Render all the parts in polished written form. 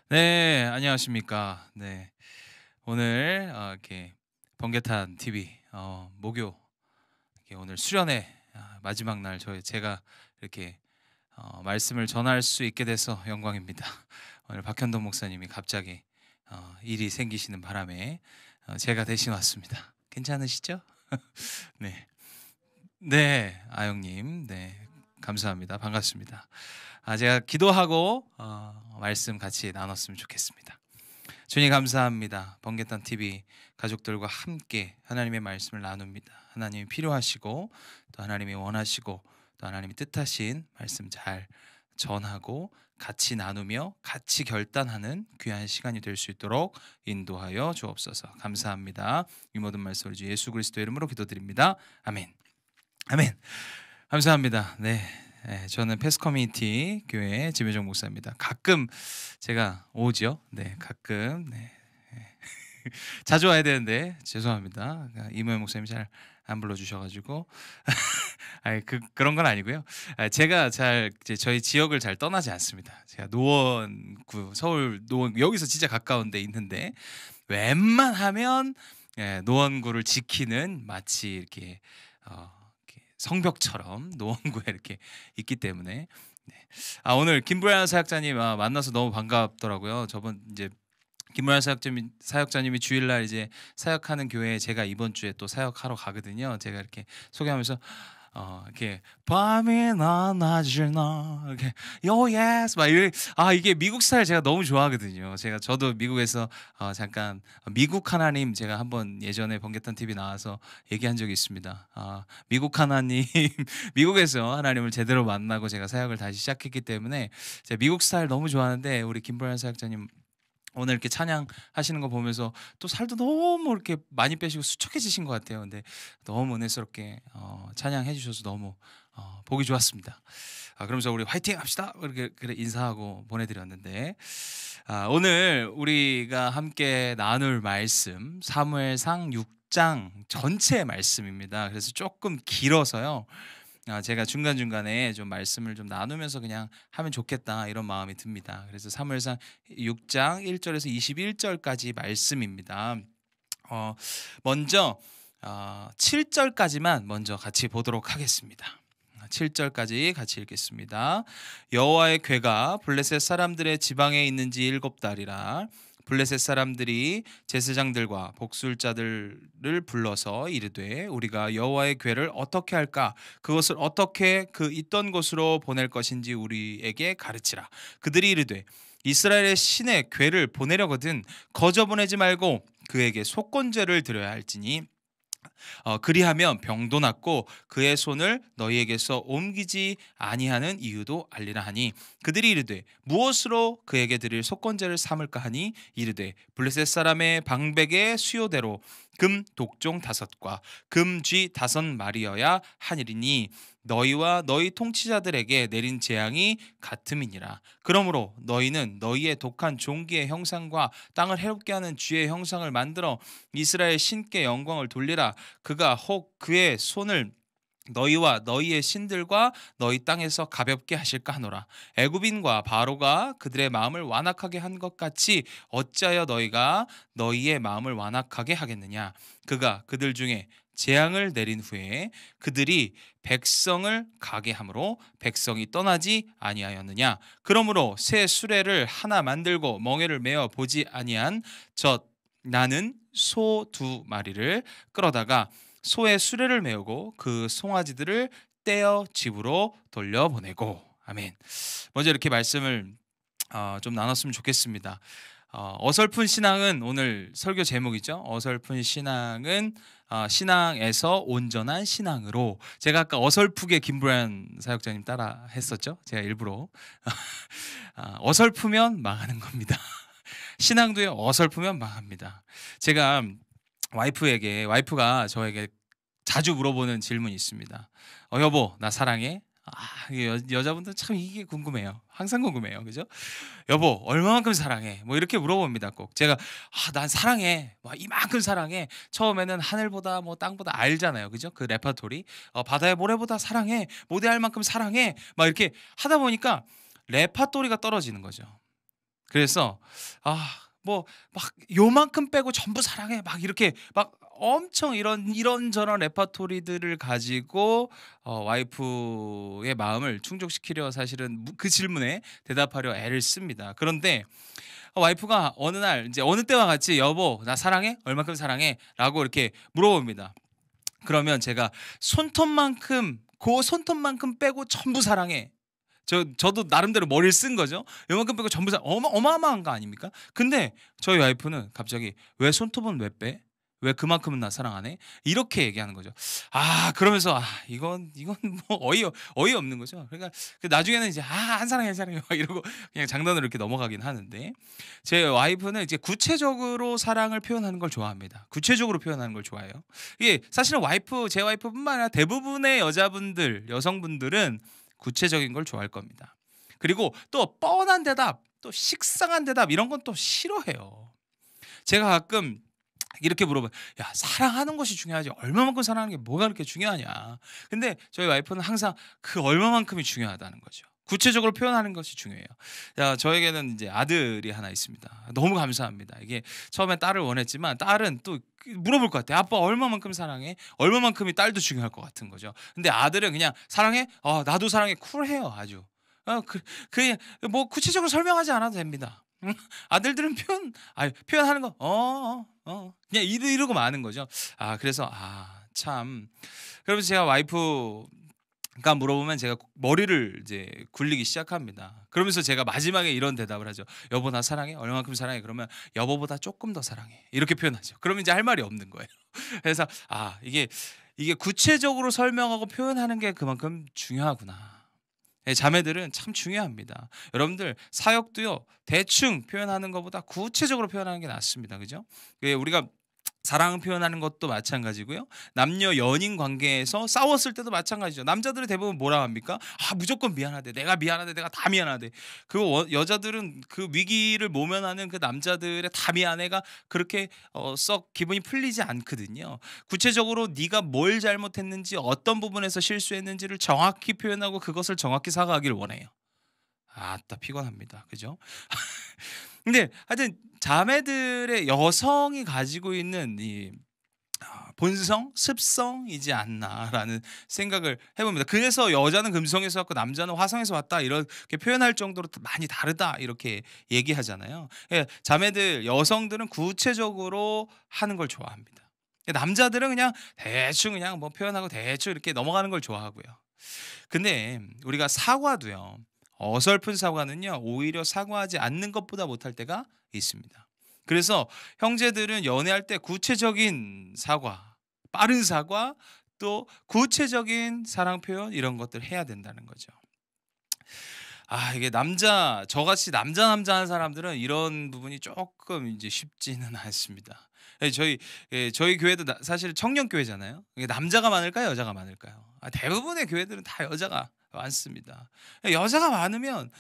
네, 안녕하십니까. 네, 오늘 이렇게 번개탄 TV 목요 이렇게 오늘 수련회 마지막 날 제가 이렇게 말씀을 전할 수 있게 돼서 영광입니다. 오늘 박현동 목사님이 갑자기 일이 생기시는 바람에 제가 대신 왔습니다. 괜찮으시죠? 네, 네, 아영님, 네, 감사합니다. 반갑습니다. 제가 기도하고 말씀 같이 나눴으면 좋겠습니다. 주님 감사합니다. 번개탄 TV 가족들과 함께 하나님의 말씀을 나눕니다. 하나님이 필요하시고 또 하나님이 원하시고 또 하나님이 뜻하신 말씀 잘 전하고 같이 나누며 같이 결단하는 귀한 시간이 될 수 있도록 인도하여 주옵소서. 감사합니다. 이 모든 말씀을 주 예수 그리스도의 이름으로 기도드립니다. 아멘. 아멘. 감사합니다. 네. 저는 패스 커뮤니티 교회 지배정 목사입니다. 가끔 제가 오죠. 네, 가끔. 네. 자주 와야 되는데 죄송합니다. 이모영 목사님이 잘 안 불러주셔가지고 아니 그런 건 아니고요. 제가 이제 저희 지역을 잘 떠나지 않습니다. 제가 노원구 서울 노원 여기서 진짜 가까운데 있는데 웬만하면 노원구를 지키는 마치 이렇게 성벽처럼 노원구에 이렇게 있기 때문에 네. 오늘 김브라이언 사역자님 만나서 너무 반갑더라고요. 저번 이제 김모양 사역자님이 주일날 이제 사역하는 교회에 제가 이번 주에 또 사역하러 가거든요. 제가 이렇게 소개하면서 이렇게 밤이나 낮이나 이렇게 요 예스 막 이게 미국 스타일 제가 너무 좋아하거든요. 저도 미국에서 잠깐 미국 하나님 제가 한번 예전에 번개탄 TV 나와서 얘기한 적이 있습니다. 미국 하나님 미국에서 하나님을 제대로 만나고 제가 사역을 다시 시작했기 때문에 제가 미국 스타일 너무 좋아하는데 우리 김브라이언 사역자님 오늘 이렇게 찬양하시는 거 보면서 또 살도 너무 이렇게 많이 빼시고 수척해지신 것 같아요. 근데 너무 은혜스럽게 찬양해 주셔서 너무 보기 좋았습니다. 그러면서 우리 화이팅 합시다 이렇게 그래 인사하고 보내드렸는데 오늘 우리가 함께 나눌 말씀 사무엘상 6장 전체 말씀입니다. 그래서 조금 길어서요. 제가 중간중간에 좀 말씀을 좀 나누면서 그냥 하면 좋겠다 이런 마음이 듭니다. 그래서 사무엘상 6장 1절에서 21절까지 말씀입니다. 먼저 7절까지만 먼저 같이 보도록 하겠습니다. 7절까지 같이 읽겠습니다. 여호와의 궤가 블레셋 사람들의 지방에 있는지 7달이라 블레셋 사람들이 제사장들과 복술자들을 불러서 이르되 우리가 여호와의 궤를 어떻게 할까 그것을 어떻게 그 있던 곳으로 보낼 것인지 우리에게 가르치라. 그들이 이르되 이스라엘의 신의 궤를 보내려거든 거저 보내지 말고 그에게 속건제를 드려야 할지니 그리하면 병도 낫고 그의 손을 너희에게서 옮기지 아니하는 이유도 알리라 하니 그들이 이르되 무엇으로 그에게 드릴 속건제를 삼을까 하니 이르되 블레셋 사람의 방백의 수요대로 금 독종 5과 금쥐 5마리여야 하니리니 너희와 너희 통치자들에게 내린 재앙이 같음이니라. 그러므로 너희는 너희의 독한 종기의 형상과 땅을 해롭게 하는 쥐의 형상을 만들어 이스라엘 신께 영광을 돌리라. 그가 혹 그의 손을 너희와 너희의 신들과 너희 땅에서 가볍게 하실까 하노라. 애굽인과 바로가 그들의 마음을 완악하게 한 것 같이 어찌하여 너희가 너희의 마음을 완악하게 하겠느냐. 그가 그들 중에 재앙을 내린 후에 그들이 백성을 가게 함으로 백성이 떠나지 아니하였느냐. 그러므로 새 수레를 하나 만들고 멍에를 메어 보지 아니한 나는 소 2마리를 끌어다가 소의 수레를 메우고 그 송아지들을 떼어 집으로 돌려보내고. 아멘. 먼저 이렇게 말씀을 좀 나눴으면 좋겠습니다. 어설픈 신앙은 오늘 설교 제목이죠. 어설픈 신앙은 신앙에서 온전한 신앙으로. 제가 아까 어설프게 김브라이언 사역자님 따라 했었죠. 제가 일부러 어설프면 망하는 겁니다. 신앙도요 어설프면 망합니다. 제가 와이프가 저에게 자주 물어보는 질문이 있습니다. 여보 나 사랑해? 이게 여자분들 참 이게 궁금해요. 항상 궁금해요. 그죠? 여보 얼마만큼 사랑해? 뭐 이렇게 물어봅니다. 꼭 제가 난 사랑해. 와, 이만큼 사랑해. 처음에는 하늘보다 뭐 땅보다 알잖아요. 그죠? 그 레퍼토리 바다의 모래보다 사랑해. 모래알 만큼 사랑해. 막 이렇게 하다 보니까 레퍼토리가 떨어지는 거죠. 그래서 뭐 막 "요만큼 빼고 전부 사랑해." 막 이렇게 막 엄청 이런저런 레파토리들을 가지고 와이프의 마음을 충족시키려 사실은 그 질문에 대답하려 애를 씁니다. 그런데 와이프가 어느 날 인제 어느 때와 같이 "여보 나 사랑해? 얼마큼 사랑해?"라고 이렇게 물어봅니다. 그러면 제가 손톱만큼 고 손톱만큼 빼고 전부 사랑해. 저도 나름대로 머리를 쓴 거죠. 요만큼 빼고 전부 어마어마한 거 아닙니까? 근데 저희 와이프는 갑자기 "왜 손톱은 왜 빼? 왜 그만큼은 나 사랑 안 해?" 이렇게 얘기하는 거죠. 그러면서 이건 뭐 어이없는 거죠. 그러니까 나중에는 이제 안 사랑해, 안 사랑해." 막 이러고 그냥 장난으로 이렇게 넘어가긴 하는데 제 와이프는 이제 구체적으로 사랑을 표현하는 걸 좋아합니다. 구체적으로 표현하는 걸 좋아해요. 이게 사실은 제 와이프뿐만 아니라 대부분의 여성분들은 구체적인 걸 좋아할 겁니다. 그리고 또 뻔한 대답, 또 식상한 대답 이런 건 또 싫어해요. 제가 가끔 이렇게 물어봐요. "야 사랑하는 것이 중요하지 얼마만큼 사랑하는 게 뭐가 그렇게 중요하냐." 근데 저희 와이프는 항상 그 얼마만큼이 중요하다는 거죠. 구체적으로 표현하는 것이 중요해요. 저에게는 이제 아들이 하나 있습니다. 너무 감사합니다. 이게 처음에 딸을 원했지만 딸은 또 물어볼 것 같아요. "아빠 얼마만큼 사랑해?" 얼마만큼이 딸도 중요할 것 같은 거죠. 근데 아들은 그냥 "사랑해? 나도 사랑해." 쿨해요 아주. 그냥 뭐 구체적으로 설명하지 않아도 됩니다. 아들들은 표현하는 거 그냥 이러고 마는 거죠. 그래서 참 그러면서 제가 와이프가 물어보면 제가 머리를 이제 굴리기 시작합니다. 그러면서 제가 마지막에 이런 대답을 하죠. "여보 나 사랑해? 얼마만큼 사랑해?" 그러면 "여보보다 쪼끔 더 사랑해." 이렇게 표현하죠. 그러면 이제 할 말이 없는 거예요. 그래서 이게 구체적으로 설명하고 표현하는 게 그만큼 중요하구나. 예 자매들은 참 중요합니다. 여러분들 사역도요. 대충 표현하는 것보다 구체적으로 표현하는 게 낫습니다. 그죠? 우리가 사랑을 표현하는 것도 마찬가지고요. 남녀 연인 관계에서 싸웠을 때도 마찬가지죠. 남자들은 대부분 뭐라 합니까? 무조건 미안하대. 내가 미안하대. 내가 다 미안하대. 여자들은 그 위기를 모면하는 그 남자들의 다 미안해가 그렇게 썩 기분이 풀리지 않거든요. 구체적으로 네가 뭘 잘못했는지 어떤 부분에서 실수했는지를 정확히 표현하고 그것을 정확히 사과하기를 원해요. 아따 피곤합니다. 그죠? 근데 하여튼 자매들의 여성이 가지고 있는 이 본성, 습성이지 않나라는 생각을 해 봅니다. 그래서 "여자는 금성에서 왔고 남자는 화성에서 왔다." 이렇게 표현할 정도로 또 많이 다르다 이렇게 얘기하잖아요. 자매들 여성들은 구체적으로 하는 걸 좋아합니다. 남자들은 그냥 대충 그냥 뭐 표현하고 대충 이렇게 넘어가는 걸 좋아하고요. 근데 우리가 사과도요. 어설픈 사과는요. 오히려 사과하지 않는 것보다 못할 때가 있습니다. 그래서 형제들은 연애할 때 구체적인 사과, 빠른 사과, 또 구체적인 사랑 표현 이런 것들 해야 된다는 거죠. 이게 저같이 남자 하는 사람들은 이런 부분이 조금 이제 쉽지는 않습니다. 저희 교회도 사실 청년 교회잖아요. 이게 남자가 많을까요, 여자가 많을까요? 대부분의 교회들은 다 여자가 많습니다. 여자가 많으면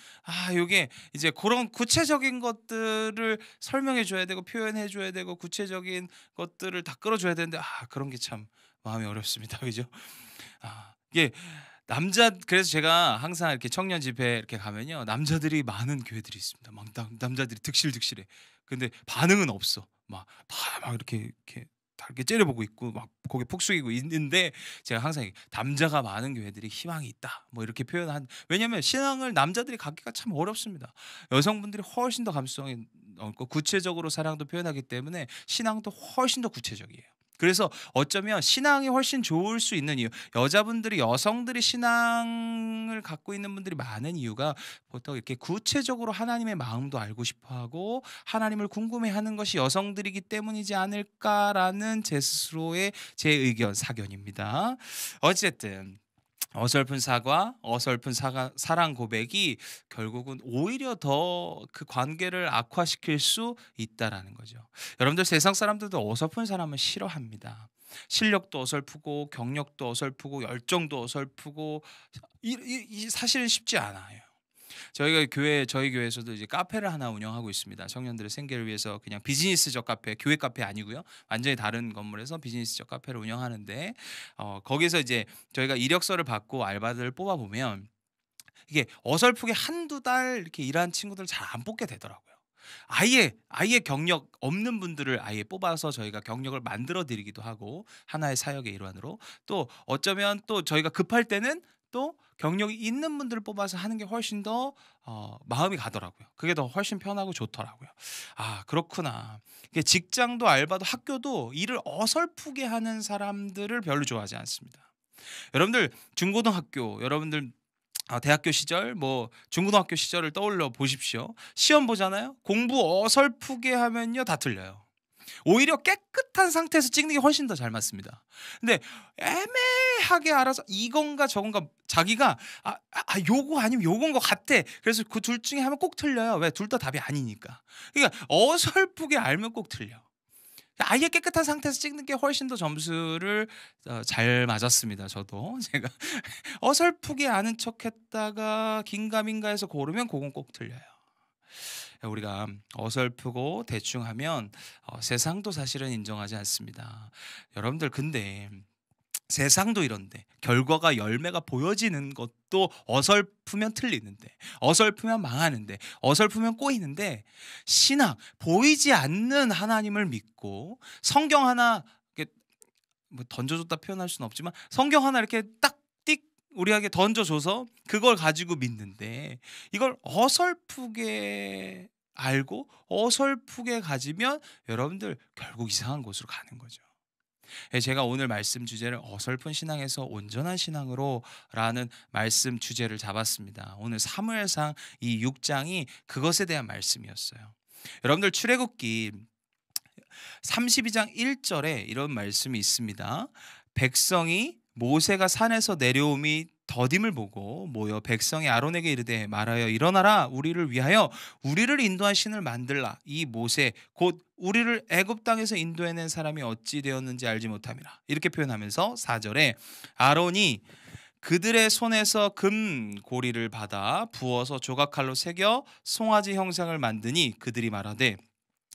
요게 이제 그런 구체적인 것들을 설명해 줘야 되고 표현해 줘야 되고 구체적인 것들을 다 끌어 줘야 되는데 그런 게 참 마음이 어렵습니다. 그죠? 이게 그래서 제가 항상 이렇게 청년 집회 이렇게 가면요. 남자들이 많은 교회들이 있습니다. 막 남자들이 득실득실해. 근데 반응은 없어. 막 이렇게 다 이렇게 째려보고 있고 막 고개 푹 숙이고 있는데 제가 항상 "남자가 많은 교회들이 희망이 있다." 뭐 이렇게 왜냐하면 신앙을 남자들이 갖기가 참 어렵습니다. 여성분들이 훨씬 더 감수성이 넓고 구체적으로 사랑도 표현하기 때문에 신앙도 훨씬 더 구체적이에요. 그래서 어쩌면 신앙이 훨씬 좋을 수 있는 이유 여성들이 신앙을 갖고 있는 분들이 많은 이유가 보통 이렇게 구체적으로 하나님의 마음도 알고 싶어하고 하나님을 궁금해하는 것이 여성들이기 때문이지 않을까라는 제 스스로의 제 의견 사견입니다. 어쨌든 어설픈 사랑 고백이 결국은 오히려 더 그 관계를 악화시킬 수 있다라는 거죠. 여러분들 세상 사람들도 어설픈 사람은 싫어합니다. 실력도 어설프고 경력도 어설프고 열정도 어설프고 이 사실은 쉽지 않아요. 저희 교회에서도 이제 카페를 하나 운영하고 있습니다. 청년들의 생계를 위해서 그냥 비즈니스적 카페, 교회 카페 아니고요. 완전히 다른 건물에서 비즈니스적 카페를 운영하는데 거기서 이제 저희가 이력서를 받고 알바들을 뽑아 보면 이게 어설프게 한두 달 이렇게 일한 친구들 잘 안 뽑게 되더라고요. 아예 경력 없는 분들을 아예 뽑아서 저희가 경력을 만들어 드리기도 하고 하나의 사역의 일환으로 또 어쩌면 또 저희가 급할 때는 또 경력이 있는 분들을 뽑아서 하는 게 훨씬 더 마음이 가더라고요. 그게 더 훨씬 편하고 좋더라고요. 아 그렇구나. 이게 직장도 알바도 학교도 일을 어설프게 하는 사람들을 별로 좋아하지 않습니다. 여러분들 중고등학교 여러분들 대학교 시절 뭐 중고등학교 시절을 떠올려 보십시오. 시험 보잖아요. 공부 어설프게 하면요 다 틀려요. 오히려 깨끗한 상태에서 찍는 게 훨씬 더 잘 맞습니다. 근데 애매하게 알아서 이건가 저건가 자기가 요거 아니면 요건 것 같아. 그래서 그 둘 중에 하면 꼭 틀려요. 왜? 둘 다 답이 아니니까. 그러니까 어설프게 알면 꼭 틀려. 아예 깨끗한 상태에서 찍는 게 훨씬 더 점수를 잘 맞았습니다. 저도 제가 어설프게 아는 척했다가 긴가민가해서 고르면 그건 꼭 틀려요. 우리가 어설프고 대충하면 세상도 사실은 인정하지 않습니다. 여러분들 근데 세상도 이런데 결과가 열매가 보여지는 것도 어설프면 틀리는데 어설프면 망하는데 어설프면 꼬이는데 신앙 보이지 않는 하나님을 믿고 성경 하나 이렇게 뭐 던져줬다 표현할 수는 없지만 성경 하나 이렇게 딱 띡 우리에게 던져줘서 그걸 가지고 믿는데 이걸 어설프게 알고 어설프게 가지면 여러분들 결국 이상한 곳으로 가는 거죠. 제가 오늘 말씀 주제를 어설픈 신앙에서 온전한 신앙으로라는 말씀 주제를 잡았습니다. 오늘 사무엘상 이 6장이 그것에 대한 말씀이었어요. 여러분들 출애굽기 32장 1절에 이런 말씀이 있습니다. 백성이 모세가 산에서 내려옴이 더딤을 보고 모여 백성이 아론에게 이르되 말하여 일어나라 우리를 위하여 우리를 인도한 신을 만들라. 이 모세 곧 우리를 애굽 땅에서 인도해낸 사람이 어찌 되었는지 알지 못함이라. 이렇게 표현하면서 4절에 아론이 그들의 손에서 금 고리를 받아 부어서 조각칼로 새겨 송아지 형상을 만드니 그들이 말하되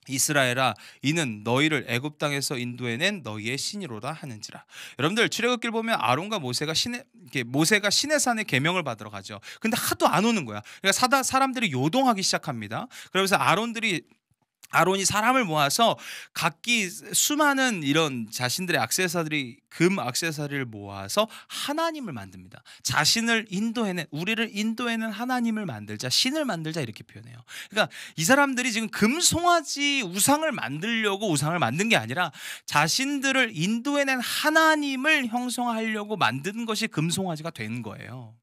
이스라엘아 이는 너희를 애굽 땅에서 인도해낸 너희의 신이로다 하는지라. 여러분들 출애굽기를 보면 아론과 모세가 시내 산에 계명을 받으러 가죠. 근데 하도 안 오는 거야. 그러니까 사람들이 요동하기 시작합니다. 그러면서 아론이 사람을 모아서 각기 수많은 이런 자신들의 금 액세서리를 모아서 하나님을 만듭니다. 자신을 우리를 인도해낸 하나님을 만들자, 신을 만들자 이렇게 표현해요. 그러니까 이 사람들이 지금 금송아지 우상을 만들려고 우상을 만든 게 아니라 자신들을 인도해낸 하나님을 형성하려고 만든 것이 금송아지가 된 거예요.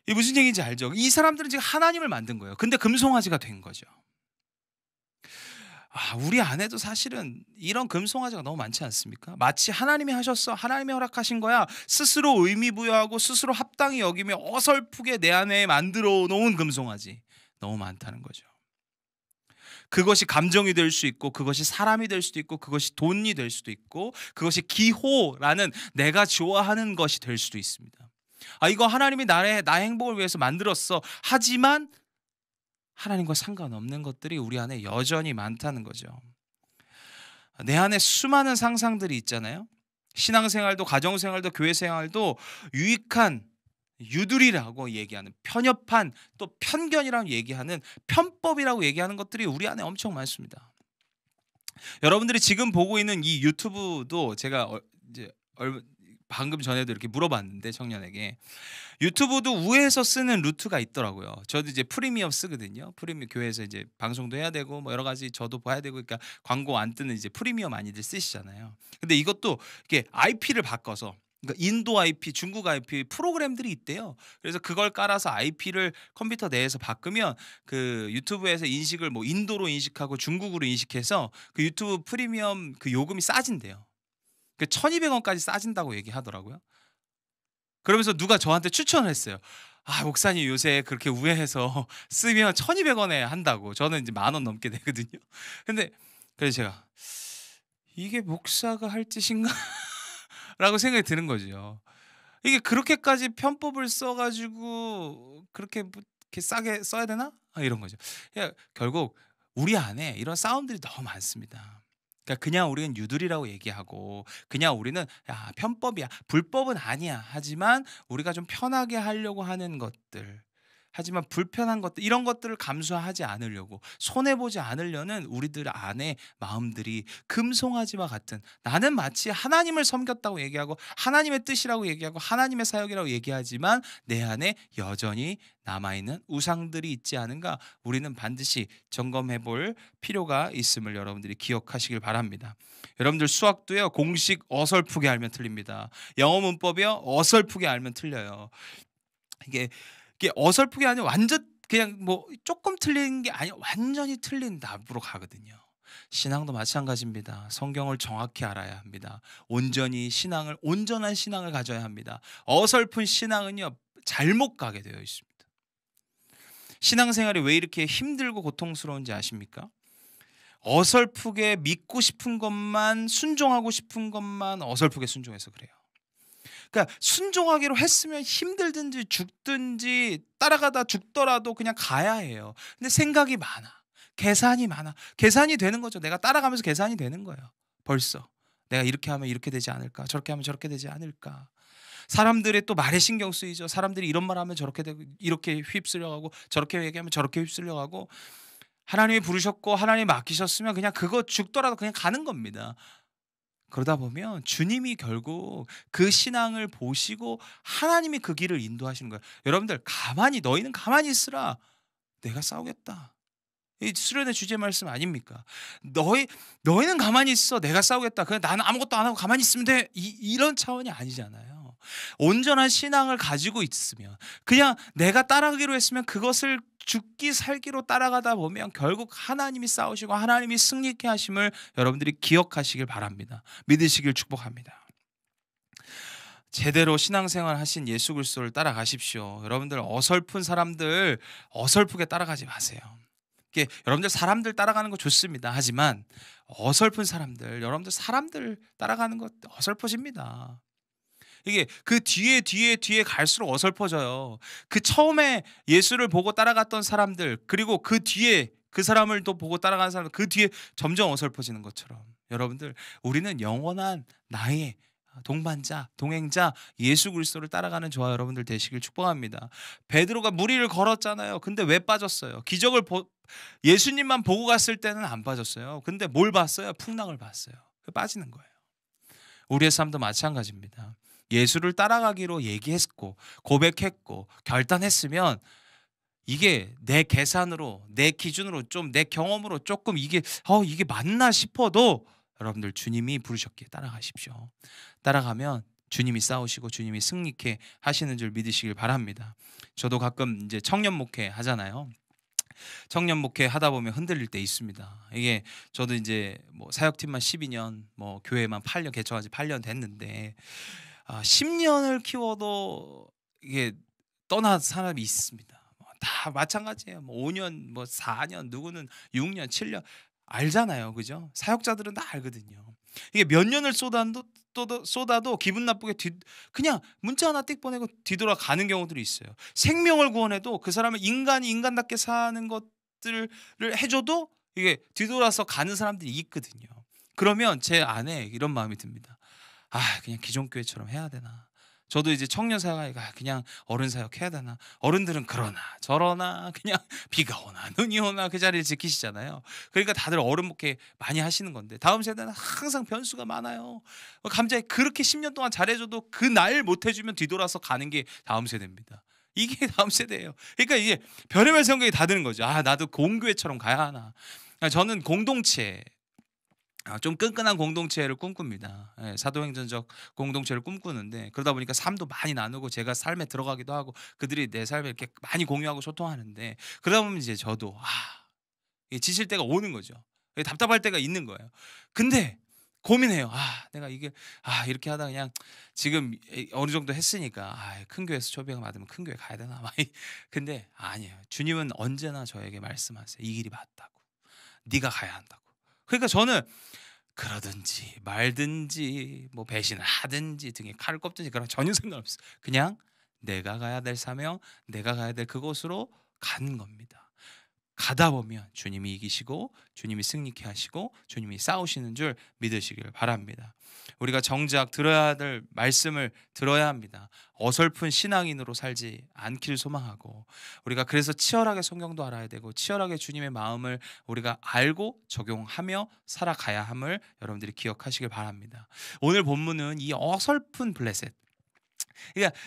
이게 무슨 얘기인지 알죠? 이 사람들은 지금 하나님을 만든 거예요. 근데 금송아지가 된 거죠. 우리 안에도 사실은 이런 금송아지가 너무 많지 않습니까? 마치 하나님이 하셨어, 하나님이 허락하신 거야 스스로 의미 부여하고 스스로 합당히 여기며 어설프게 내 안에 만들어 놓은 금송아지 너무 많다는 거죠. 그것이 감정이 될 수 있고 그것이 사람이 될 수도 있고 그것이 돈이 될 수도 있고 그것이 기호라는 내가 좋아하는 것이 될 수도 있습니다. 이거 하나님이 나의 행복을 위해서 만들었어. 하지만 하나님과 상관없는 것들이 우리 안에 여전히 많다는 거죠. 내 안에 수많은 상상들이 있잖아요. 신앙생활도 가정생활도 교회생활도 유익한 유두리라고 얘기하는 편협한 또 편견이라고 얘기하는 편법이라고 얘기하는 것들이 우리 안에 엄청 많습니다. 여러분들이 지금 보고 있는 이 유튜브도 제가 방금 전에도 이렇게 물어봤는데 청년에게 유튜브도 우회해서 쓰는 루트가 있더라고요. 저도 이제 프리미엄 쓰거든요. 프리미엄 교회에서 이제 방송도 해야 되고 뭐 여러 가지 저도 봐야 되고 그러니까 광고 안 뜨는 이제 프리미엄 많이들 쓰시잖아요. 근데 이것도 이렇게 IP를 바꿔서 그러니까 인도 IP, 중국 IP 프로그램들이 있대요. 그래서 그걸 깔아서 IP를 컴퓨터 내에서 바꾸면 그 유튜브에서 인식을 뭐 인도로 인식하고 중국으로 인식해서 그 유튜브 프리미엄 그 요금이 싸진대요. 그 1,200원까지 싸진다고 얘기하더라고요. 그러면서 누가 저한테 추천을 했어요. 목사님 요새 그렇게 우회해서 쓰면 1,200원에 한다고. 저는 이제 10,000원 넘게 되거든요. 근데 그래서 제가 이게 목사가 할 짓인가? 라고 생각이 드는 거죠. 이게 그렇게까지 편법을 써가지고 그렇게 싸게 써야 되나? 이런 거죠. 그러니까 결국 우리 안에 이런 사운드들이 너무 많습니다. 그러니까 그냥 우리는 유들이라고 얘기하고 그냥 우리는 편법이야 불법은 아니야 하지만 우리가 좀 편하게 하려고 하는 것들 하지만 불편한 것들, 이런 것들을 감수하지 않으려고, 손해보지 않으려는 우리들 안에 마음들이 금송아지와 같은, 나는 마치 하나님을 섬겼다고 얘기하고 하나님의 뜻이라고 얘기하고 하나님의 사역이라고 얘기하지만 내 안에 여전히 남아있는 우상들이 있지 않은가, 우리는 반드시 점검해 볼 필요가 있음을 여러분들이 기억하시길 바랍니다. 여러분들 수학도요, 공식 어설프게 알면 틀립니다. 영어 문법이요, 어설프게 알면 틀려요. 이게 어설프게 아니라 완전 그냥 뭐 조금 틀린 게 아니라 완전히 틀린 답으로 가거든요. 신앙도 마찬가지입니다. 성경을 정확히 알아야 합니다. 온전한 신앙을 가져야 합니다. 어설픈 신앙은요, 잘못 가게 되어 있습니다. 신앙생활이 왜 이렇게 힘들고 고통스러운지 아십니까? 어설프게 믿고 싶은 것만, 순종하고 싶은 것만 어설프게 순종해서 그래요. 그러니까 순종하기로 했으면 힘들든지 죽든지 따라가다 죽더라도 그냥 가야 해요. 근데 생각이 많아. 계산이 많아. 계산이 되는 거죠. 내가 따라가면서 계산이 되는 거예요. 벌써. 내가 이렇게 하면 이렇게 되지 않을까? 저렇게 하면 저렇게 되지 않을까? 사람들의 또 말에 신경 쓰이죠. 사람들이 이런 말 하면 저렇게 되고, 이렇게 휩쓸려가고, 저렇게 얘기하면 저렇게 휩쓸려가고, 하나님이 부르셨고 하나님이 맡기셨으면 그냥 그거 죽더라도 그냥 가는 겁니다. 그러다 보면 주님이 결국 그 신앙을 보시고 하나님이 그 길을 인도하시는 거예요. 여러분들, 너희는 가만히 있으라. 내가 싸우겠다. 이 수련의 주제 말씀 아닙니까? 너희는 가만히 있어. 내가 싸우겠다. 그냥 나는 아무것도 안 하고 가만히 있으면 돼. 이런 차원이 아니잖아요. 온전한 신앙을 가지고 있으면, 그냥 내가 따라가기로 했으면 그것을 죽기 살기로 따라가다 보면 결국 하나님이 싸우시고 하나님이 승리케 하심을 여러분들이 기억하시길 바랍니다. 믿으시길 축복합니다. 제대로 신앙생활 하신 예수 그리스도를 따라가십시오. 여러분들, 어설픈 사람들 어설프게 따라가지 마세요. 여러분들 사람들 따라가는 거 좋습니다. 하지만 어설픈 사람들, 여러분들 사람들 따라가는 거 어설퍼집니다. 이게 그 뒤에 갈수록 어설퍼져요. 그 처음에 예수를 보고 따라갔던 사람들, 그리고 그 뒤에 그 사람을 또 보고 따라가는 사람들, 그 뒤에 점점 어설퍼지는 것처럼, 여러분들, 우리는 영원한 나의 동반자, 동행자 예수 그리스도를 따라가는 저와 여러분들 되시길 축복합니다. 베드로가 무리를 걸었잖아요. 근데 왜 빠졌어요? 예수님만 보고 갔을 때는 안 빠졌어요. 근데 뭘 봤어요? 풍랑을 봤어요. 빠지는 거예요. 우리의 삶도 마찬가지입니다. 예수를 따라가기로 얘기했고 고백했고 결단했으면, 이게 내 계산으로, 내 기준으로, 좀 내 경험으로 조금 이게 맞나 싶어도 여러분들, 주님이 부르셨기에 따라가십시오. 따라가면 주님이 싸우시고 주님이 승리케 하시는 줄 믿으시길 바랍니다. 저도 가끔 이제 청년 목회 하잖아요. 청년 목회 하다 보면 흔들릴 때 있습니다. 이게 저도 이제 뭐 사역팀만 12년, 뭐 교회만 8년, 개척한 지 8년 됐는데 10년을 키워도 이게 떠난 사람이 있습니다. 다 마찬가지예요. 뭐 5년, 뭐 4년, 누구는 6년, 7년 알잖아요. 그죠? 사역자들은 다 알거든요. 이게 몇 년을 쏟아도 기분 나쁘게 그냥 문자 하나 띡 보내고 뒤돌아가는 경우들이 있어요. 생명을 구원해도 그 사람을 인간이 인간답게 사는 것들을 해줘도 이게 뒤돌아서 가는 사람들이 있거든요. 그러면 제 안에 이런 마음이 듭니다. 그냥 기존 교회처럼 해야 되나? 저도 이제 청년 사역하니까 그냥 어른 사역 해야 되나? 어른들은 그러나 저러나 그냥 비가 오나 눈이 오나 그 자리를 지키시잖아요. 그러니까 다들 어른 목회 많이 하시는 건데, 다음 세대는 항상 변수가 많아요. 감자에 그렇게 10년 동안 잘해줘도 그 날 못해주면 뒤돌아서 가는 게 다음 세대입니다. 이게 다음 세대예요. 그러니까 이게 별의별 생각이 다 드는 거죠. 나도 공교회처럼 가야 하나? 저는 공동체, 좀 끈끈한 공동체를 꿈꿉니다. 사도행전적 공동체를 꿈꾸는데, 그러다 보니까 삶도 많이 나누고 제가 삶에 들어가기도 하고 그들이 내 삶에 이렇게 많이 공유하고 소통하는데, 그러다 보면 이제 저도 지칠 때가 오는 거죠. 답답할 때가 있는 거예요. 근데 고민해요. 내가 이게 이렇게 하다 그냥 지금 어느 정도 했으니까 큰 교회에서 초빙을 받으면 큰 교회 가야 되나? 근데 아니에요. 주님은 언제나 저에게 말씀하세요. 이 길이 맞다고. 네가 가야 한다고. 그러니까 저는 그러든지 말든지 뭐 배신을 하든지 등에 칼을 꼽든지 그런 전혀 상관없어요. 그냥 내가 가야 될 사명, 내가 가야 될 그곳으로 가는 겁니다. 가다 보면 주님이 이기시고 주님이 승리케 하시고 주님이 싸우시는 줄 믿으시길 바랍니다. 우리가 정작 들어야 될 말씀을 들어야 합니다. 어설픈 신앙인으로 살지 않기를 소망하고, 우리가 그래서 치열하게 성경도 알아야 되고 치열하게 주님의 마음을 우리가 알고 적용하며 살아가야 함을 여러분들이 기억하시길 바랍니다. 오늘 본문은 이 어설픈 블레셋, 그러니까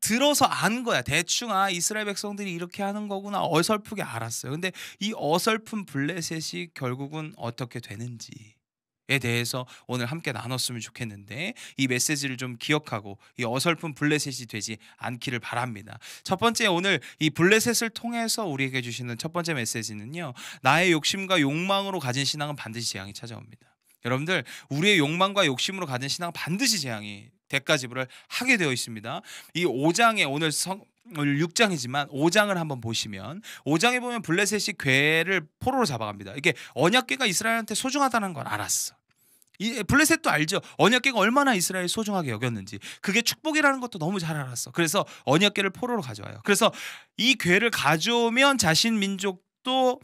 들어서 안 거야. 대충 이스라엘 백성들이 이렇게 하는 거구나 어설프게 알았어요. 근데 이 어설픈 블레셋이 결국은 어떻게 되는지에 대해서 오늘 함께 나눴으면 좋겠는데, 이 메시지를 좀 기억하고 이 어설픈 블레셋이 되지 않기를 바랍니다. 첫 번째, 오늘 이 블레셋을 통해서 우리에게 주시는 첫 번째 메시지는요, 나의 욕심과 욕망으로 가진 신앙은 반드시 재앙이 찾아옵니다. 여러분들, 우리의 욕망과 욕심으로 가진 신앙은 반드시 재앙이 대가지불을 하게 되어 있습니다. 이 5장에 오늘 6장이지만 5장을 한번 보시면, 5장에 보면 블레셋이 궤를 포로로 잡아갑니다. 이게 언약궤가 이스라엘한테 소중하다는 걸 알았어. 이 블레셋도 알죠. 언약궤가 얼마나 이스라엘이 소중하게 여겼는지, 그게 축복이라는 것도 너무 잘 알았어. 그래서 언약궤를 포로로 가져와요. 그래서 이 궤를 가져오면 자신 민족도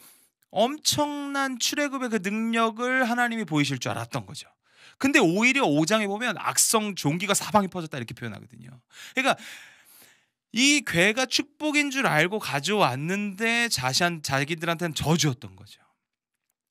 엄청난 출애굽의 그 능력을 하나님이 보이실 줄 알았던 거죠. 근데 오히려 5장에 보면 악성 종기가 사방에 퍼졌다 이렇게 표현하거든요. 그러니까 이 궤가 축복인 줄 알고 가져왔는데 자기들한테는 저주였던 거죠.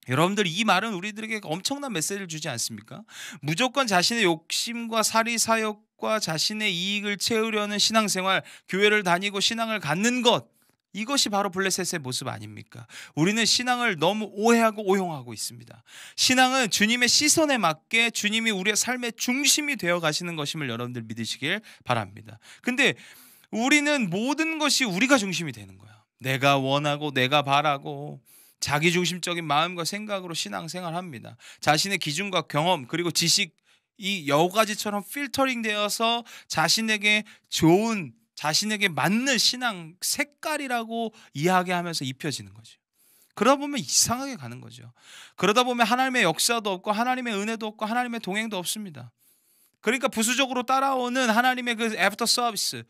여러분들, 이 말은 우리들에게 엄청난 메시지를 주지 않습니까? 무조건 자신의 욕심과 사리사욕과 자신의 이익을 채우려는 신앙생활, 교회를 다니고 신앙을 갖는 것, 이것이 바로 블레셋의 모습 아닙니까? 우리는 신앙을 너무 오해하고 오용하고 있습니다. 신앙은 주님의 시선에 맞게 주님이 우리의 삶의 중심이 되어 가시는 것임을 여러분들 믿으시길 바랍니다. 근데 우리는 모든 것이 우리가 중심이 되는 거야. 내가 원하고 내가 바라고 자기중심적인 마음과 생각으로 신앙생활합니다. 자신의 기준과 경험 그리고 지식, 이 여러 가지처럼 필터링 되어서 자신에게 좋은, 자신에게 맞는 신앙 색깔이라고 이야기하면서 입혀지는 거죠. 그러다 보면 이상하게 가는 거죠. 그러다 보면 하나님의 역사도 없고 하나님의 은혜도 없고 하나님의 동행도 없습니다. 그러니까 부수적으로 따라오는 하나님의 그 애프터 서비스,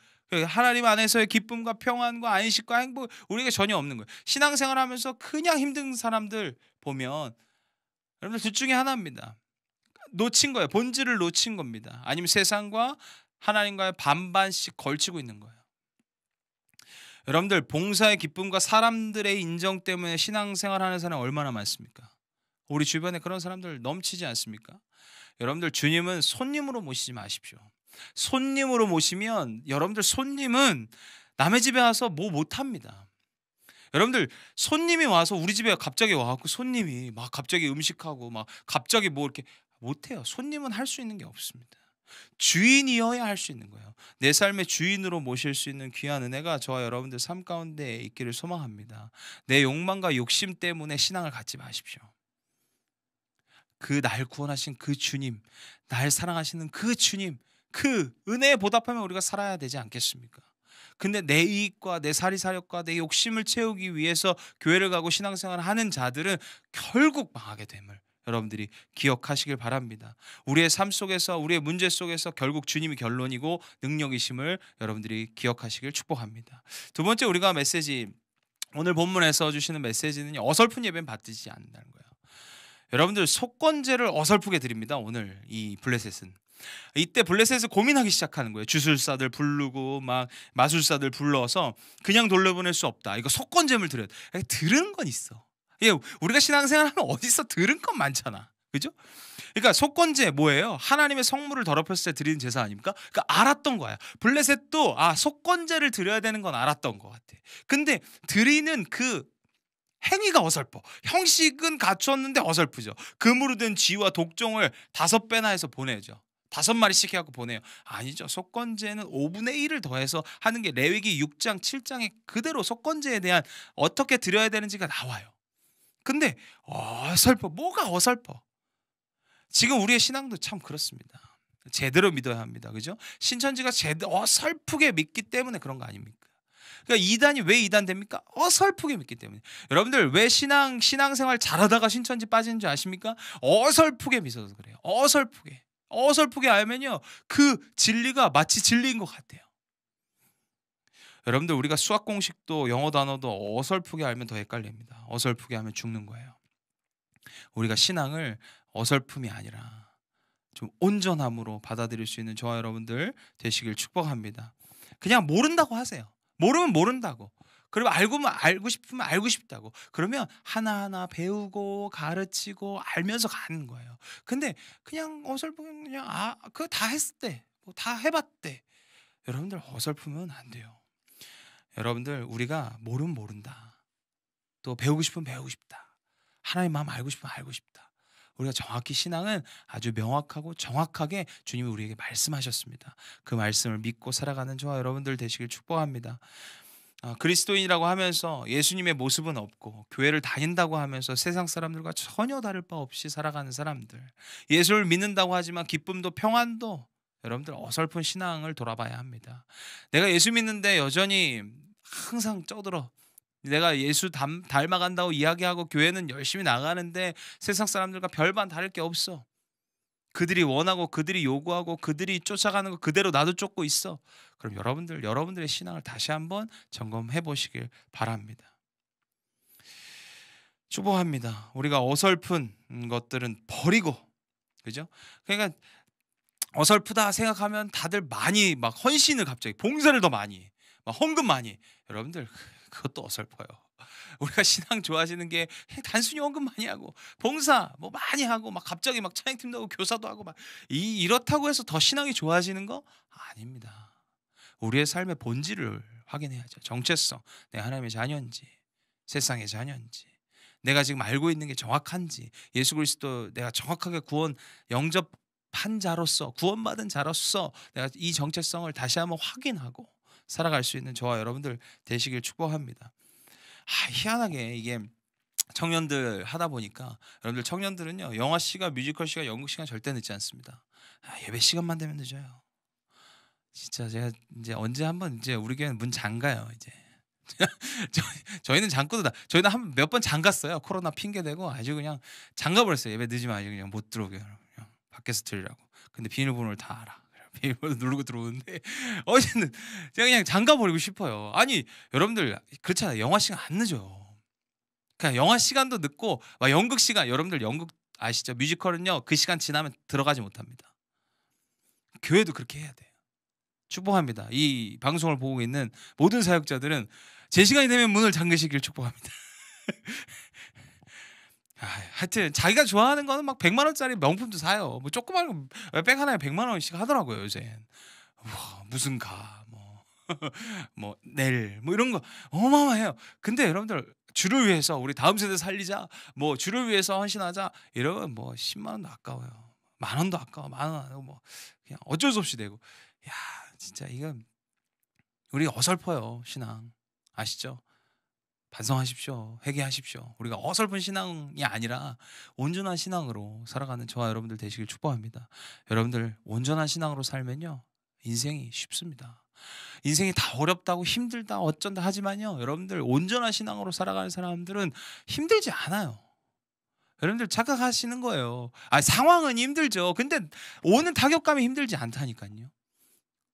하나님 안에서의 기쁨과 평안과 안식과 행복, 우리에게 전혀 없는 거예요. 신앙생활하면서 그냥 힘든 사람들 보면 여러분들 둘 중에 하나입니다. 놓친 거예요. 본질을 놓친 겁니다. 아니면 세상과 하나님과의 반반씩 걸치고 있는 거예요. 여러분들, 봉사의 기쁨과 사람들의 인정 때문에 신앙생활하는 사람 얼마나 많습니까? 우리 주변에 그런 사람들 넘치지 않습니까? 여러분들, 주님은 손님으로 모시지 마십시오. 손님으로 모시면 여러분들, 손님은 남의 집에 와서 뭐 못합니다. 여러분들, 손님이 와서 우리 집에 갑자기 와갖고 손님이 막 갑자기 음식하고 막 갑자기 뭐 이렇게 못해요. 손님은 할 수 있는 게 없습니다. 주인이어야 할 수 있는 거예요. 내 삶의 주인으로 모실 수 있는 귀한 은혜가 저와 여러분들 삶 가운데 있기를 소망합니다. 내 욕망과 욕심 때문에 신앙을 갖지 마십시오. 그 날 구원하신 그 주님, 날 사랑하시는 그 주님, 그 은혜에 보답하면 우리가 살아야 되지 않겠습니까? 근데 내 이익과 내 사리사욕과 내 욕심을 채우기 위해서 교회를 가고 신앙생활을 하는 자들은 결국 망하게 됨을 여러분들이 기억하시길 바랍니다. 우리의 삶 속에서, 우리의 문제 속에서 결국 주님이 결론이고 능력이심을 여러분들이 기억하시길 축복합니다. 두 번째, 우리가 메시지, 오늘 본문에서 주시는 메시지는 어설픈 예배는 받지 않는다는 거예요. 여러분들, 속건제를 어설프게 드립니다. 오늘 이 블레셋은. 이때 블레셋을 고민하기 시작하는 거예요. 주술사들 부르고 막 마술사들 불러서 그냥 돌려보낼 수 없다. 이거 속건제물 드려야 돼. 들은 건 있어. 우리가 신앙생활하면 어디서 들은 건 많잖아. 그죠? 그러니까 속건제 뭐예요? 하나님의 성물을 더럽혔을 때 드리는 제사 아닙니까? 그러니까 알았던 거야. 블레셋도 속건제를 드려야 되는 건 알았던 것 같아. 근데 드리는 그 행위가 어설퍼. 형식은 갖췄는데 어설프죠. 금으로 된 쥐와 독종을 5배나 해서 보내죠. 5마리씩 해갖고 보내요. 아니죠. 속건제는 5분의 1을 더해서 하는 게 레위기 6장 7장에 그대로 속건제에 대한 어떻게 드려야 되는지가 나와요. 근데 어설퍼. 뭐가 어설퍼? 지금 우리의 신앙도 참 그렇습니다. 제대로 믿어야 합니다. 그죠? 신천지가 어설프게 믿기 때문에 그런 거 아닙니까? 그러니까 이단이 왜 이단 됩니까? 어설프게 믿기 때문에. 여러분들, 왜 신앙생활 잘하다가 신천지 빠지는 줄 아십니까? 어설프게 믿어서 그래요. 어설프게 알면요, 그 진리가 마치 진리인 것 같아요. 여러분들 우리가 수학 공식도 영어 단어도 어설프게 알면 더 헷갈립니다. 어설프게 하면 죽는 거예요. 우리가 신앙을 어설픔이 아니라 좀 온전함으로 받아들일 수 있는 저와 여러분들 되시길 축복합니다. 그냥 모른다고 하세요. 모르면 모른다고. 그리고 알고 싶으면 알고 싶다고. 그러면 하나하나 배우고 가르치고 알면서 가는 거예요. 근데 그냥 어설프면 그냥 그거 다 했대. 뭐 다 해봤대. 여러분들 어설프면 안 돼요. 여러분들 우리가 모르면 모른다. 또 배우고 싶으면 배우고 싶다. 하나님 마음 알고 싶으면 알고 싶다. 우리가 정확히 신앙은 아주 명확하고 정확하게 주님이 우리에게 말씀하셨습니다. 그 말씀을 믿고 살아가는 저와 여러분들 되시길 축복합니다. 그리스도인이라고 하면서 예수님의 모습은 없고 교회를 다닌다고 하면서 세상 사람들과 전혀 다를 바 없이 살아가는 사람들, 예수를 믿는다고 하지만 기쁨도 평안도 여러분들 어설픈 신앙을 돌아봐야 합니다. 내가 예수 믿는데 여전히 항상 쩌들어 내가 예수 닮아간다고 이야기하고 교회는 열심히 나가는데 세상 사람들과 별반 다를 게 없어. 그들이 원하고 그들이 요구하고 그들이 쫓아가는 거 그대로 나도 쫓고 있어. 그럼 여러분들의 신앙을 다시 한번 점검해 보시길 바랍니다. 축복합니다. 우리가 어설픈 것들은 버리고, 그죠? 그러니까 어설프다 생각하면 다들 많이 막 헌신을 갑자기 봉사를 더 많이, 막 헌금 많이. 여러분들 그것도 어설퍼요. 우리가 신앙 좋아하시는 게 단순히 헌금 많이 하고 봉사 뭐 많이 하고 막 갑자기 막 찬양팀도 하고 교사도 하고 막 이렇다고 해서 더 신앙이 좋아지는 거 아닙니다. 우리의 삶의 본질을 확인해야죠. 정체성, 내가 하나님의 자녀인지 세상의 자녀인지, 내가 지금 알고 있는 게 정확한지, 예수 그리스도 내가 정확하게 구원 영접한 자로서 구원받은 자로서 내가 이 정체성을 다시 한번 확인하고 살아갈 수 있는 저와 여러분들 되시길 축복합니다. 희한하게 이게 청년들 하다 보니까 여러분들 청년들은요 영화 시간, 뮤지컬 시간, 연극 시간 절대 늦지 않습니다. 예배 시간만 되면 늦어요. 진짜 제가 이제 언제 한번 이제 우리 교회는 문 잠가요 이제. 저희는 잠그도 저희는 한 몇 번 잠갔어요. 코로나 핑계 대고 아주 그냥 잠가버렸어요. 예배 늦으면 아주 그냥 못 들어오게 그냥 밖에서 드리라고. 근데 비밀번호를 다 알아. 비밀번호 누르고 들어오는데 어제는 제가 그냥 잠가버리고 싶어요. 아니 여러분들 그렇잖아요. 영화 시간 안 늦어요. 그냥 영화 시간도 늦고 막 연극 시간, 여러분들 연극 아시죠? 뮤지컬은요 그 시간 지나면 들어가지 못합니다. 교회도 그렇게 해야 돼요. 축복합니다. 이 방송을 보고 있는 모든 사역자들은 제 시간이 되면 문을 잠그시길 축복합니다. 하여튼 자기가 좋아하는 거는 막 100만 원짜리 명품도 사요. 뭐 조그만 백 하나에 100만 원씩 하더라고요 요새. 무슨 뭐 넬 뭐 이런 거 어마어마해요. 근데 여러분들 주를 위해서 우리 다음 세대 살리자, 뭐 주를 위해서 헌신하자 이러면 뭐 10만 원도 아까워요. 만 원도 아까워. 만 원 아니고 뭐 그냥 어쩔 수 없이 되고. 야 진짜 이건 우리가 어설퍼요 신앙 아시죠? 반성하십시오. 회개하십시오. 우리가 어설픈 신앙이 아니라 온전한 신앙으로 살아가는 저와 여러분들 되시길 축복합니다. 여러분들 온전한 신앙으로 살면요 인생이 쉽습니다. 인생이 다 어렵다고 힘들다 어쩐다 하지만요 여러분들 온전한 신앙으로 살아가는 사람들은 힘들지 않아요. 여러분들 착각하시는 거예요. 상황은 힘들죠. 근데 오는 타격감이 힘들지 않다니까요.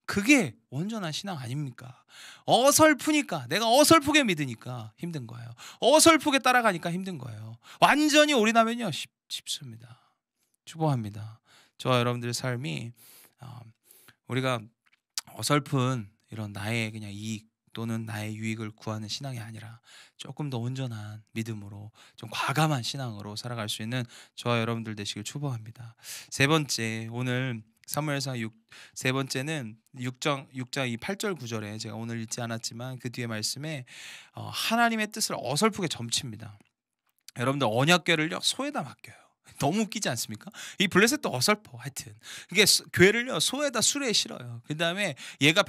그게 온전한 신앙 아닙니까? 어설프니까, 내가 어설프게 믿으니까 힘든 거예요. 어설프게 따라가니까 힘든 거예요. 완전히 올인하면요 쉽습니다. 축복합니다. 저와 여러분들의 삶이 우리가 어설픈 이런 나의 그냥 이익 또는 나의 유익을 구하는 신앙이 아니라 조금 더 온전한 믿음으로 좀 과감한 신앙으로 살아갈 수 있는 저와 여러분들 되시길 축복합니다. 세 번째, 오늘 사무엘상 세 번째는 6장 이 8절 9절에 제가 오늘 읽지 않았지만 그 뒤에 말씀에 하나님의 뜻을 어설프게 점칩니다. 여러분들 언약궤를요 소에다 맡겨요. 너무 웃기지 않습니까? 이 블레셋도 어설퍼. 하여튼 이게 궤를요 소에다 수레에 실어요. 그 다음에 얘가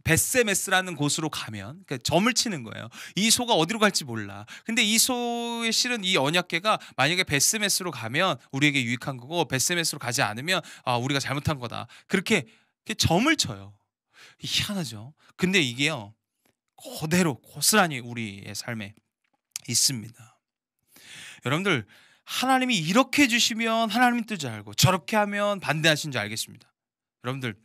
베세메스라는 곳으로 가면 그러니까 점을 치는 거예요. 이 소가 어디로 갈지 몰라. 근데 이 소에 실은 이 언약궤가 만약에 베세메스로 가면 우리에게 유익한 거고 베세메스로 가지 않으면 우리가 잘못한 거다. 그렇게 점을 쳐요. 희한하죠. 근데 이게요 그대로 고스란히 우리의 삶에 있습니다. 여러분들 하나님이 이렇게 해주시면 하나님 뜻을 알고 저렇게 하면 반대하신 줄 알겠습니다. 여러분들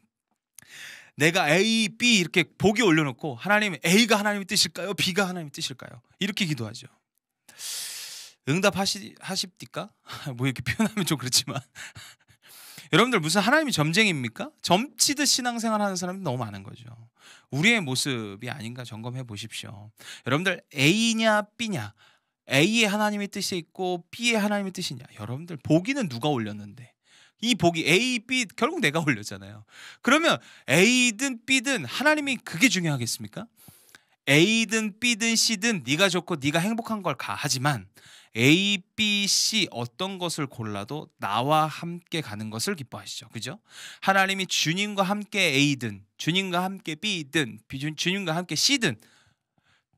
내가 A, B 이렇게 보기 올려놓고 하나님 A가 하나님의 뜻일까요? B가 하나님의 뜻일까요? 이렇게 기도하죠. 응답하십니까? 뭐 이렇게 표현하면 좀 그렇지만 여러분들 무슨 하나님이 점쟁입니까? 점치듯 신앙생활 하는 사람이 너무 많은 거죠. 우리의 모습이 아닌가 점검해 보십시오. 여러분들 A냐 B냐, A의 하나님의 뜻이 있고 B의 하나님의 뜻이냐. 여러분들 보기는 누가 올렸는데, 이 보기 A, B 결국 내가 올렸잖아요. 그러면 A든 B든 하나님이 그게 중요하겠습니까? A든 B든 C든 네가 좋고 네가 행복한 걸 하지만 A, B, C 어떤 것을 골라도 나와 함께 가는 것을 기뻐하시죠. 그죠? 하나님이 주님과 함께 A든 주님과 함께 B든 주님과 함께 C든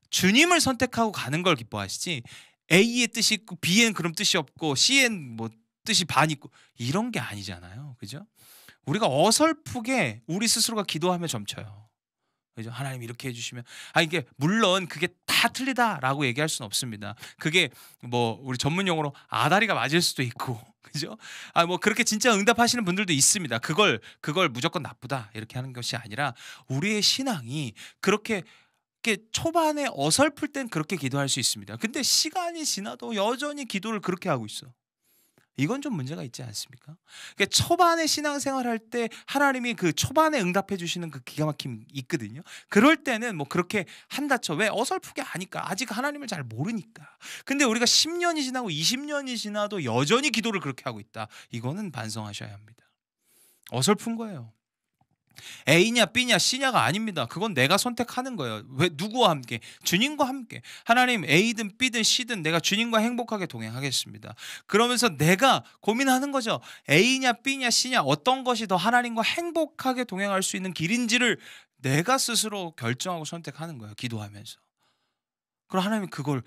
주님을 선택하고 가는 걸 기뻐하시지, A의 뜻이 있고 B엔 그럼 뜻이 없고 C엔 뭐 뜻이 반 있고 이런 게 아니잖아요. 그죠? 우리가 어설프게 우리 스스로가 기도하며 점쳐요. 그죠? 하나님 이렇게 해주시면, 이게 물론 그게 다 틀리다라고 얘기할 수는 없습니다. 그게 뭐 우리 전문 용어로 아다리가 맞을 수도 있고, 그죠? 뭐 그렇게 진짜 응답하시는 분들도 있습니다. 그걸 무조건 나쁘다 이렇게 하는 것이 아니라 우리의 신앙이 그렇게 초반에 어설플 땐 그렇게 기도할 수 있습니다. 근데 시간이 지나도 여전히 기도를 그렇게 하고 있어. 이건 좀 문제가 있지 않습니까? 그러니까 초반에 신앙생활 할 때 하나님이 그 초반에 응답해 주시는 그 기가 막힘 있거든요. 그럴 때는 뭐 그렇게 한다 쳐. 왜? 어설프게 하니까. 아직 하나님을 잘 모르니까. 근데 우리가 10년이 지나고 20년이 지나도 여전히 기도를 그렇게 하고 있다. 이거는 반성하셔야 합니다. 어설픈 거예요. A냐 B냐 C냐가 아닙니다. 그건 내가 선택하는 거예요. 왜? 누구와 함께? 주님과 함께. 하나님 A든 B든 C든 내가 주님과 행복하게 동행하겠습니다. 그러면서 내가 고민하는 거죠. A냐 B냐 C냐 어떤 것이 더 하나님과 행복하게 동행할 수 있는 길인지를 내가 스스로 결정하고 선택하는 거예요. 기도하면서. 그럼 하나님이 그걸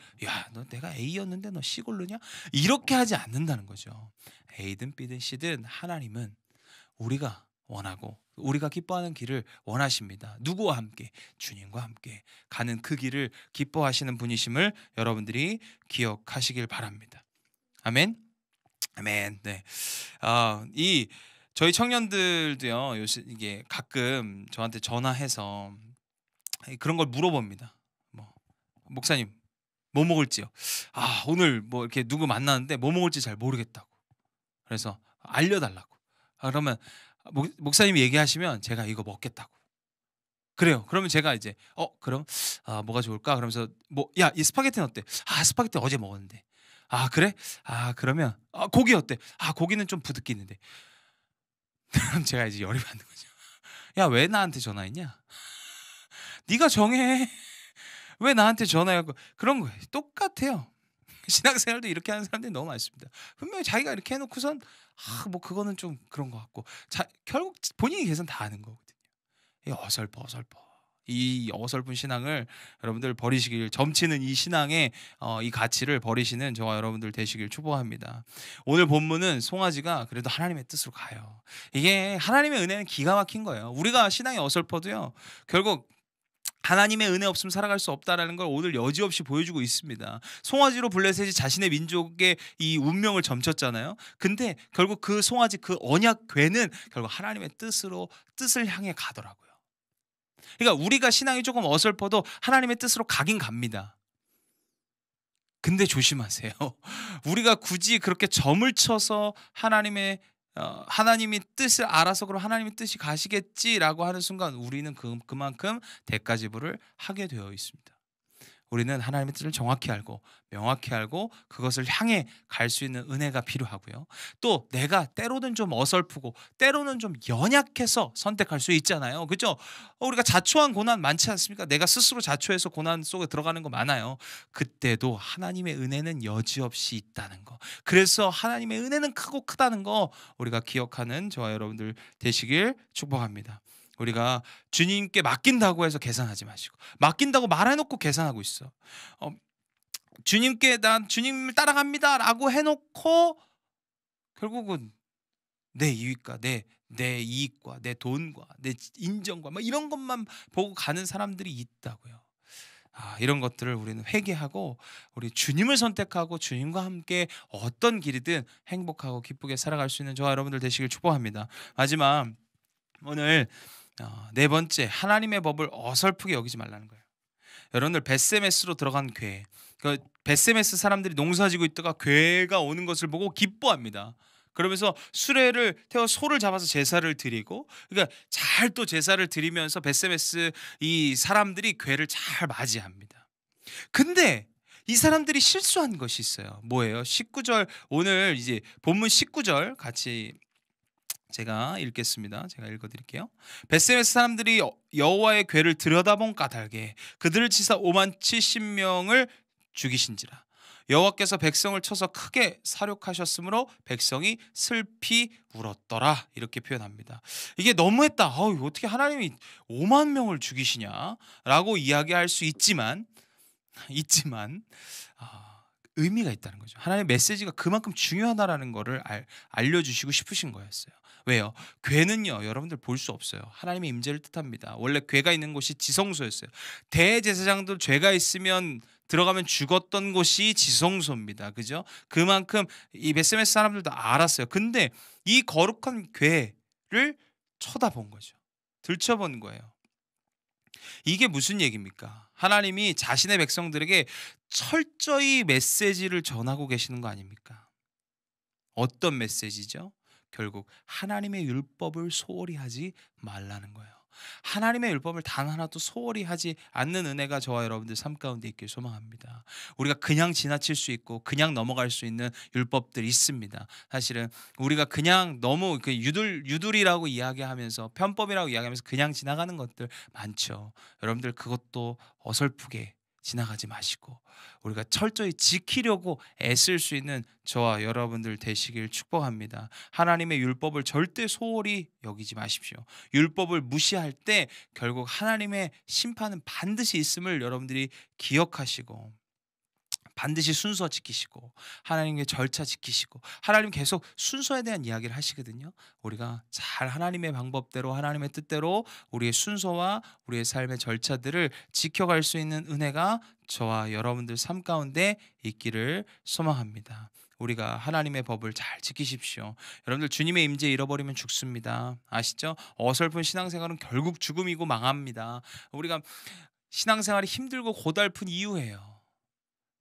너 내가 A였는데 너 C 고르냐? 이렇게 하지 않는다는 거죠. A든 B든 C든 하나님은 우리가 원하고 우리가 기뻐하는 길을 원하십니다. 누구와 함께? 주님과 함께 가는 그 길을 기뻐하시는 분이심을 여러분들이 기억하시길 바랍니다. 아멘. 아멘. 네. 이 저희 청년들도요. 요새 이게 가끔 저한테 전화해서 그런 걸 물어봅니다. 뭐 목사님 뭐 먹을지요? 오늘 뭐 이렇게 누구 만나는데 뭐 먹을지 잘 모르겠다고. 그래서 알려달라고. 그러면 목사님이 얘기하시면 제가 이거 먹겠다고. 그래요. 그러면 제가 이제 그럼 뭐가 좋을까? 그러면서 이 스파게티는 어때? 스파게티 어제 먹었는데. 그래? 그러면 고기 어때? 고기는 좀 부득이는데. 그럼 제가 이제 열이 받는 거죠. 야, 왜 나한테 전화했냐? 네가 정해. 왜 나한테 전화하고 그런 거예요. 똑같아요. 신앙생활도 이렇게 하는 사람들이 너무 많습니다. 분명히 자기가 이렇게 해놓고선 뭐 그거는 좀 그런 것 같고, 결국 본인이 계산 다 하는 거거든요. 이 어설퍼. 이 어설픈 신앙을 여러분들 버리시길, 점치는 이 신앙의 이 가치를 버리시는 저와 여러분들 되시길 축복합니다. 오늘 본문은 송아지가 그래도 하나님의 뜻으로 가요. 이게 하나님의 은혜는 기가 막힌 거예요. 우리가 신앙이 어설퍼도요, 결국 하나님의 은혜 없으면 살아갈 수 없다라는 걸 오늘 여지없이 보여주고 있습니다. 송아지로 블레셋이 자신의 민족의 이 운명을 점쳤잖아요. 근데 결국 그 송아지, 그 언약 궤는 결국 하나님의 뜻을 향해 가더라고요. 그러니까 우리가 신앙이 조금 어설퍼도 하나님의 뜻으로 가긴 갑니다. 근데 조심하세요. 우리가 굳이 그렇게 점을 쳐서 하나님의 하나님이 뜻을 알아서 그럼 하나님의 뜻이 가시겠지라고 하는 순간 우리는 그만큼 대가 지불을 하게 되어 있습니다. 우리는 하나님의 뜻을 정확히 알고 명확히 알고 그것을 향해 갈 수 있는 은혜가 필요하고요. 또 내가 때로는 좀 어설프고 때로는 좀 연약해서 선택할 수 있잖아요. 그렇죠? 우리가 자초한 고난 많지 않습니까? 내가 스스로 자초해서 고난 속에 들어가는 거 많아요. 그때도 하나님의 은혜는 여지없이 있다는 거. 그래서 하나님의 은혜는 크다는 거 우리가 기억하는 저와 여러분들 되시길 축복합니다. 우리가 주님께 맡긴다고 해서 계산하지 마시고, 맡긴다고 말해놓고 계산하고 있어. 주님께 난 주님을 따라갑니다라고 해놓고 결국은 내 이익과 내 이익과 내 돈과 내 인정과 뭐 이런 것만 보고 가는 사람들이 있다고요. 이런 것들을 우리는 회개하고 우리 주님을 선택하고 주님과 함께 어떤 길이든 행복하고 기쁘게 살아갈 수 있는 저와 여러분들 되시길 축복합니다. 마지막 오늘 네 번째, 하나님의 법을 어설프게 여기지 말라는 거예요. 여러분들 베세메스로 들어간 교회, 그 베세메스 사람들이 농사지고 있다가 괴가 오는 것을 보고 기뻐합니다. 그러면서 수레를 태워 소를 잡아서 제사를 드리고, 그러니까 잘 또 제사를 드리면서 베세메스 이 사람들이 괴를 잘 맞이합니다. 근데 이 사람들이 실수한 것이 있어요. 뭐예요? 19절, 오늘 이제 본문 19절 같이 제가 읽겠습니다. 제가 읽어드릴게요. 베세메스 사람들이 여호와의 궤를 들여다본 까닭에 그들을 치사 5만 70명을 죽이신지라. 여호와께서 백성을 쳐서 크게 사륙하셨으므로 백성이 슬피 울었더라. 이렇게 표현합니다. 이게 너무했다. 어떻게 하나님이 5만 명을 죽이시냐라고 이야기할 수 있지만 의미가 있다는 거죠. 하나님의 메시지가 그만큼 중요하다라는 것을 알려주시고 싶으신 거였어요. 왜요? 궤는요, 여러분들 볼 수 없어요. 하나님의 임재를 뜻합니다. 원래 궤가 있는 곳이 지성소였어요. 대제사장도 죄가 있으면 들어가면 죽었던 곳이 지성소입니다. 그죠? 그만큼 이 베세메스 사람들도 알았어요. 근데 이 거룩한 궤를 쳐다본 거죠. 들춰본 거예요. 이게 무슨 얘기입니까? 하나님이 자신의 백성들에게 철저히 메시지를 전하고 계시는 거 아닙니까? 어떤 메시지죠? 결국 하나님의 율법을 소홀히 하지 말라는 거예요. 하나님의 율법을 단 하나도 소홀히 하지 않는 은혜가 저와 여러분들 삶 가운데 있길 소망합니다. 우리가 그냥 지나칠 수 있고 그냥 넘어갈 수 있는 율법들이 있습니다. 사실은 우리가 그냥 너무 그 유들이라고 이야기하면서, 편법이라고 이야기하면서 그냥 지나가는 것들 많죠. 여러분들 그것도 어설프게 지나가지 마시고 우리가 철저히 지키려고 애쓸 수 있는 저와 여러분들 되시길 축복합니다. 하나님의 율법을 절대 소홀히 여기지 마십시오. 율법을 무시할 때 결국 하나님의 심판은 반드시 있음을 여러분들이 기억하시고, 반드시 순서 지키시고 하나님의 절차 지키시고, 하나님 계속 순서에 대한 이야기를 하시거든요. 우리가 잘 하나님의 방법대로, 하나님의 뜻대로 우리의 순서와 우리의 삶의 절차들을 지켜갈 수 있는 은혜가 저와 여러분들 삶 가운데 있기를 소망합니다. 우리가 하나님의 법을 잘 지키십시오. 여러분들 주님의 임재 잃어버리면 죽습니다. 아시죠? 어설픈 신앙생활은 결국 죽음이고 망합니다. 우리가 신앙생활이 힘들고 고달픈 이유예요.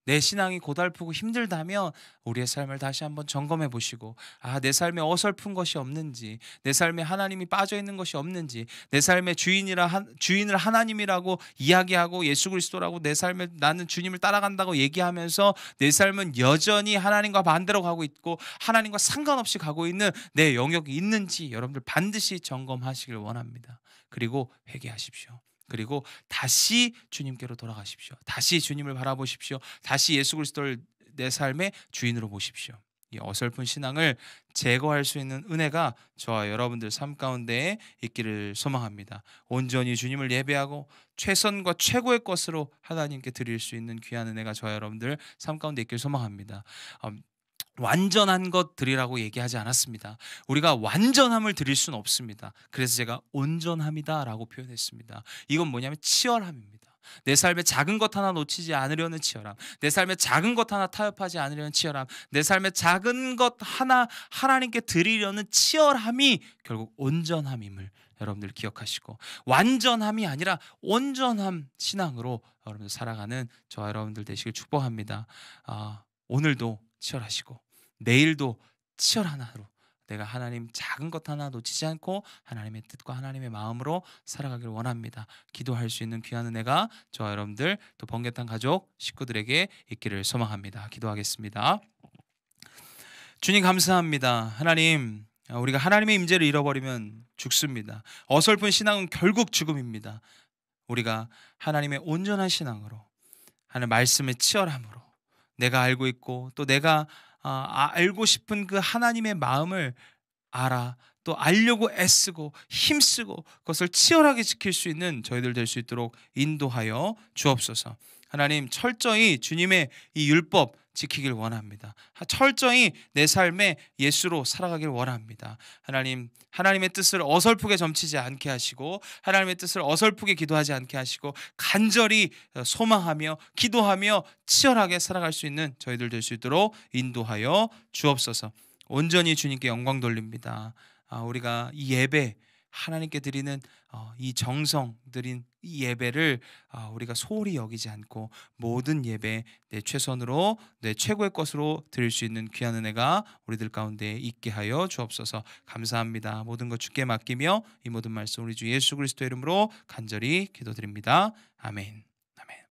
내 신앙이 고달프고 힘들다면 우리의 삶을 다시 한번 점검해 보시고, 내 삶에 어설픈 것이 없는지, 내 삶에 하나님이 빠져 있는 것이 없는지, 내 삶의 주인을 하나님이라고 이야기하고 예수 그리스도라고 내 삶에 나는 주님을 따라간다고 얘기하면서 내 삶은 여전히 하나님과 반대로 가고 있고 하나님과 상관없이 가고 있는 내 영역이 있는지 여러분들 반드시 점검하시길 원합니다. 그리고 회개하십시오. 그리고 다시 주님께로 돌아가십시오. 다시 주님을 바라보십시오. 다시 예수 그리스도를 내 삶의 주인으로 보십시오. 이 어설픈 신앙을 제거할 수 있는 은혜가 저와 여러분들 삶 가운데 있기를 소망합니다. 온전히 주님을 예배하고 최선과 최고의 것으로 하나님께 드릴 수 있는 귀한 은혜가 저와 여러분들 삶 가운데 있기를 소망합니다. 완전한 것 드리라고 얘기하지 않았습니다. 우리가 완전함을 드릴 수는 없습니다. 그래서 제가 온전함이다라고 표현했습니다. 이건 뭐냐면 치열함입니다. 내 삶의 작은 것 하나 놓치지 않으려는 치열함, 내 삶의 작은 것 하나 타협하지 않으려는 치열함, 내 삶의 작은 것 하나 하나님께 드리려는 치열함이 결국 온전함임을 여러분들 기억하시고, 완전함이 아니라 온전함 신앙으로 여러분들 살아가는 저와 여러분들 되시길 축복합니다. 오늘도 치열하시고 내일도 치열한 하루, 내가 하나님 작은 것 하나 놓치지 않고 하나님의 뜻과 하나님의 마음으로 살아가길 원합니다. 기도할 수 있는 귀한 은혜가 저와 여러분들 또 번개탄 가족 식구들에게 있기를 소망합니다. 기도하겠습니다. 주님 감사합니다. 하나님, 우리가 하나님의 임재를 잃어버리면 죽습니다. 어설픈 신앙은 결국 죽음입니다. 우리가 하나님의 온전한 신앙으로, 하나님 말씀의 치열함으로 내가 알고 있고 또 내가 알고 싶은 그 하나님의 마음을 알아 또 알려고 애쓰고 힘쓰고 그것을 치열하게 지킬 수 있는 저희들 될 수 있도록 인도하여 주옵소서. 하나님, 철저히 주님의 이 율법 지키길 원합니다. 철저히 내 삶에 예수로 살아가길 원합니다. 하나님, 하나님의 뜻을 어설프게 점치지 않게 하시고 하나님의 뜻을 어설프게 기도하지 않게 하시고 간절히 소망하며 기도하며 치열하게 살아갈 수 있는 저희들 될 수 있도록 인도하여 주옵소서. 온전히 주님께 영광 돌립니다. 우리가 이 예배 하나님께 드리는 이 정성 드린 이 예배를 우리가 소홀히 여기지 않고 모든 예배 내 최선으로 내 최고의 것으로 드릴 수 있는 귀한 은혜가 우리들 가운데 있게 하여 주옵소서. 감사합니다. 모든 것 주께 맡기며 이 모든 말씀 우리 주 예수 그리스도 이름으로 간절히 기도드립니다. 아멘.